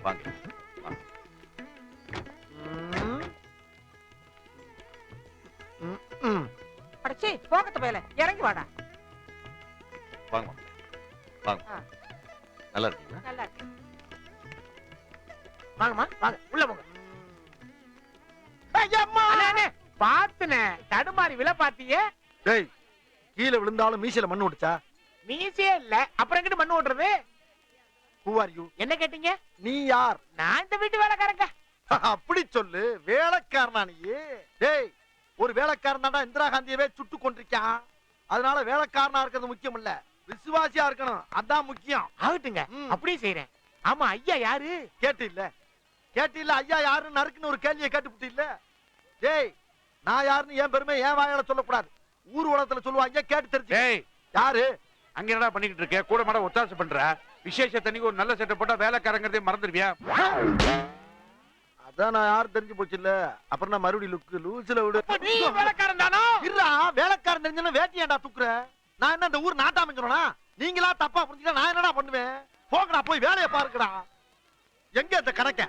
வாங்க வாங்க. அடச்சி போகத்து போயல இறங்கி வாடா. வாங்க வாங்க. நல்லா இருக்கீங்களா? நல்லா இருக்கு. வாங்கம்மா வாங்க உள்ள போங்க. அண்ணே பாத்துனே தடுமாறி விழ பாத்தியே. டேய் கீழே விழுந்தாலும் மீசையில மண்ணு ஓட்டுச்சா? மீசே இல்ல அப்புறம் எங்கிட்டு மண்ணு ஓட்டுறது? Who are you? என்ன கேட்டீங்க? நீ யார்? நான் இந்த வீட்டு வேலைக்காரங்க. அப்படி சொல்லு. வேலைக்காரனா நீ? டேய் ஒரு வேலைக்காரன் தான்டா இந்திரா காந்தியவே சுட்டு கொண்டிருக்கான். அதனால வேலைக்காரனா இருக்கிறது முக்கியம் இல்ல, விசுவாசியா இருக்கணும், அதான் முக்கியம். ஆகட்டுங்க அப்படியே செய்யறேன். ஆமா ஐயா யாரு? கேட்டு இல்ல ஐயா யாருன்னு நறுக்குன்னு ஒரு கேள்வியை கேட்டுப்புட்டு இல்ல. டேய் நான் யாருன்னு என் பெருமை என் வாயால சொல்லக்கூடாது, ஊர் உலகத்துல சொல்லுவாங்க, கேட்டு தெரிஞ்சு. யாரு அங்க என்னடா பண்ணிக்கிட்டு இருக்க? கூட மாட ஒத்தாசை பண்ற. விசேஷத்தன்னைக்கு ஒரு நல்ல செட்டை போட்டா வேலைக்காரங்கிறதே மறந்துடுவியா? அதான் நான் யாரு தெரிஞ்சு போச்சு இல்ல, அப்புறம் நான் மறுபடியும் லுக்கு லூசுல விடு. நீ வேலைக்காரன் தானோ? இருடா, வேலைக்காரன் தெரிஞ்சா வேட்டி ஏன்டா தூக்குற? நான் என்ன இந்த ஊர் நாட்டாம சொன்னா? நீங்களா தப்பா புரிஞ்சுக்கிட்டா நான் என்னடா பண்ணுவேன்? போங்கடா போய் வேலையை பாருங்கடா. எங்க இந்த கணக்க